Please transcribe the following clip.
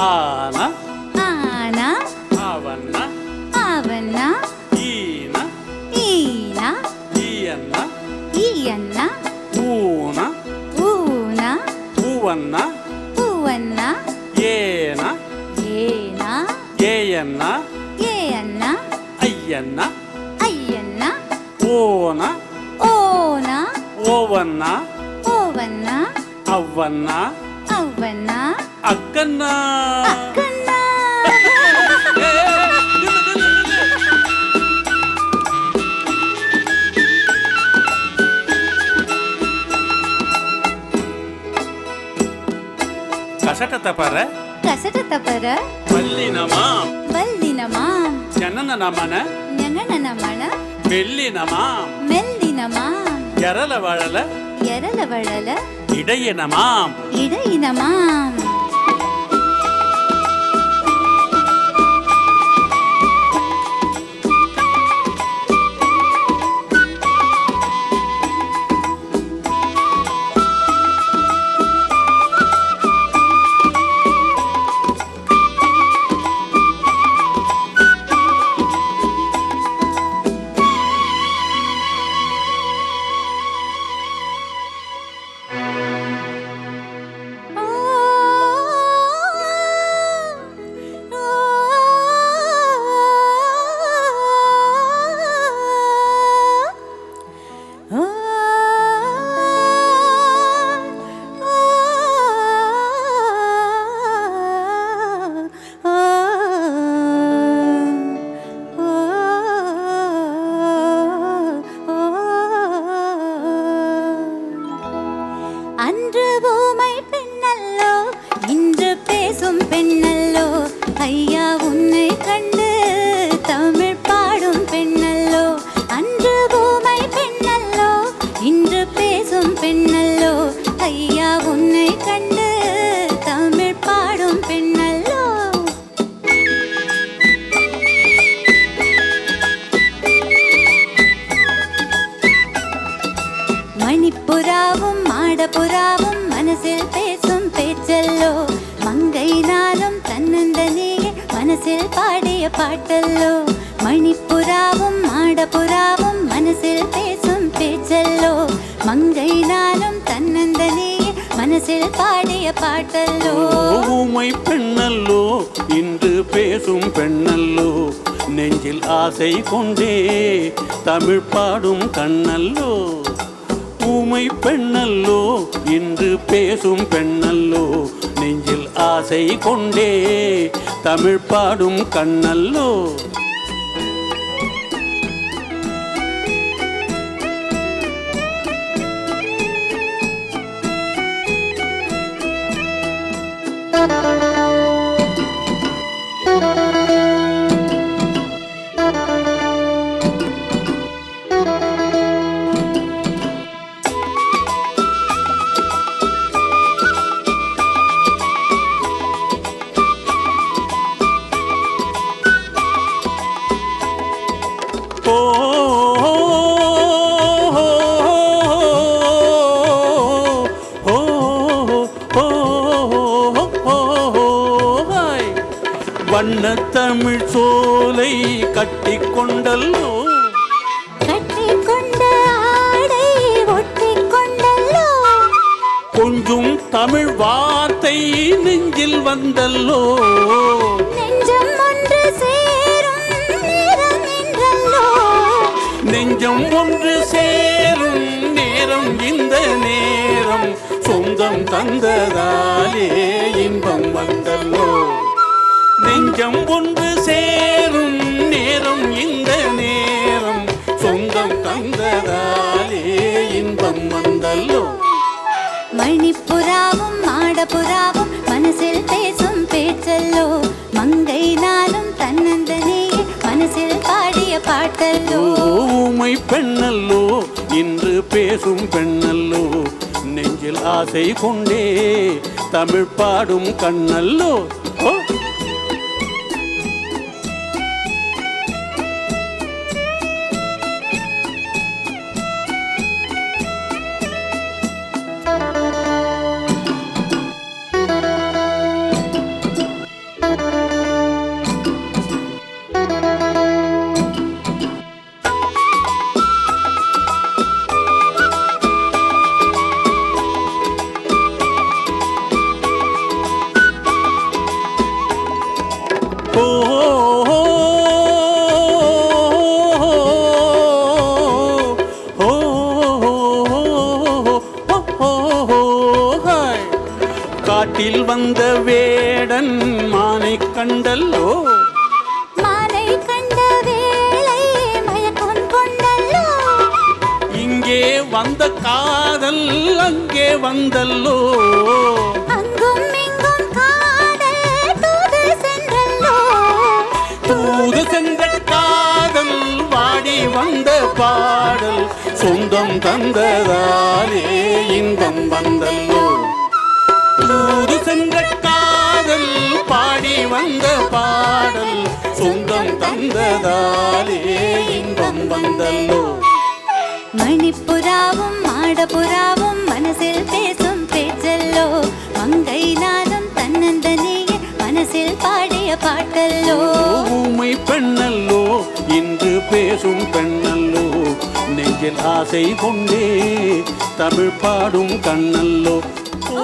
ఆన ఆన అవన్న అవన్న ఈన ఈన ఈయన్న ఈయన్న ఊన ఊన ఊవన్న ఊవన్న ఏన ఏన ఏయన్న ఏయన్న అయ్యన్న అయ్యన్న ఓన ఓన ఓవన్న ఓవన్న అవ్వన్న అవ్వన్న అక్కన్న అక్కన్న కసట తపర కసట తపర వల్లినమా వల్లినమా జనన నమన ஞனன நமன மெல்லினமா மெல்லினமாம் எரல வழல எரல வழல இடையினமாம் இடையினமாம் அன்று பூமை பெண்ணல்லோ இன்று பேசும் பெண்ணல்லோ ஐயா உன்னை கண்டு தமிழ் பாடும் பெண்ணல்லோ அன்று பூமை பெண்ணல்லோ இன்று பேசும் பெண்ணல்லோ ஐயா உன்னை கண்டு தமிழ் பாடும் பெண்ணல்லோ மணிப்புறாவும் மாடப்புறாவும் மனசில் பேசும் பேச்சல்லோ மங்கை நாளும் தன்னந்தனியே மனசில் பாடிய பாட்டல்லோ மணிப்புறாவும் மாடப்புறாவும் மனசில் பேசும் பேச்சல்லோ மங்கை நாளும் தன்னந்தனியே மனசில் பாடிய பாட்டல்லோ ஊமை பெண்ணல்லோ இன்று பேசும் பெண்ணல்லோ நெஞ்சில் ஆசை கொண்டே தமிழ் பாடும் கண்ணல்லோ ஊமை பெண்ணல்லோ இன்று பேசும் பெண்ணல்லோ நெஞ்சில் ஆசை கொண்டே தமிழ் பாடும் கண்ணல்லோ வண்ண தமிழ் சோலை கட்டிக்கொண்டல்லோ கட்டிக்கொண்ட ஆடை ஒட்டிக்கொண்டல்லோ கொஞ்சம் தமிழ் வார்த்தை நெஞ்சில் வந்தல்லோ நெஞ்சம் ஒன்று சேரும் நேரம் என்றல்லோ நெஞ்சம் ஒன்று சேரும் நேரம் இந்த நேரம் சொந்தம் தந்ததாலே இன்பம் வந்தல்லோ நெஞ்சம் ஒன்று சேரும் நேரம் இந்த நேரம் சொந்தம் தந்ததாலே இன்பம் வந்தல்லோ மணிப்புறாவும் மாடப்புறாவும் மனசில் பேசும் பேச்சல்லோ மங்கை நாளும் தன்னந்தனியே மனசில் பாடிய பாட்டல்லோ ஊமை பெண்ணல்லோ இன்று பேசும் பெண்ணல்லோ நெஞ்சில் ஆசை கொண்டே தமிழ் பாடும் கண்ணல்லோ காட்டில் வந்த வேடன் மானை கண்டல்லோ மாலை கண்ட வேளை மயக்கம் கொண்டல்லோ இங்கே வந்த காதல் அங்கே வந்தல்லோ அங்கும் இங்கும் காதல் தூது சென்றல்லோ தூது சென்ற காதல் வாடி வந்த பாடல் சொந்தம் தந்ததாலே இன்பம் வந்தல்லோ தூது சென்ற காதல் பாடி வந்த பாடல் சொந்தம் தந்ததாலே இன்பம் வந்தல்லோ மணிப்புறாவும் மாடப்புறாவும் மனசில் பேசும் பேச்சல்லோ மங்கை நானும் தன்னந்தனியே மனசில் பாடிய பாட்டல்லோ ஊமை பெண்ணல்லோ இன்று பேசும் பெண்ணல்லோ நெஞ்சில் ஆசை கொண்டே தமிழ் பாடும் கண்ணல்லோ ஓ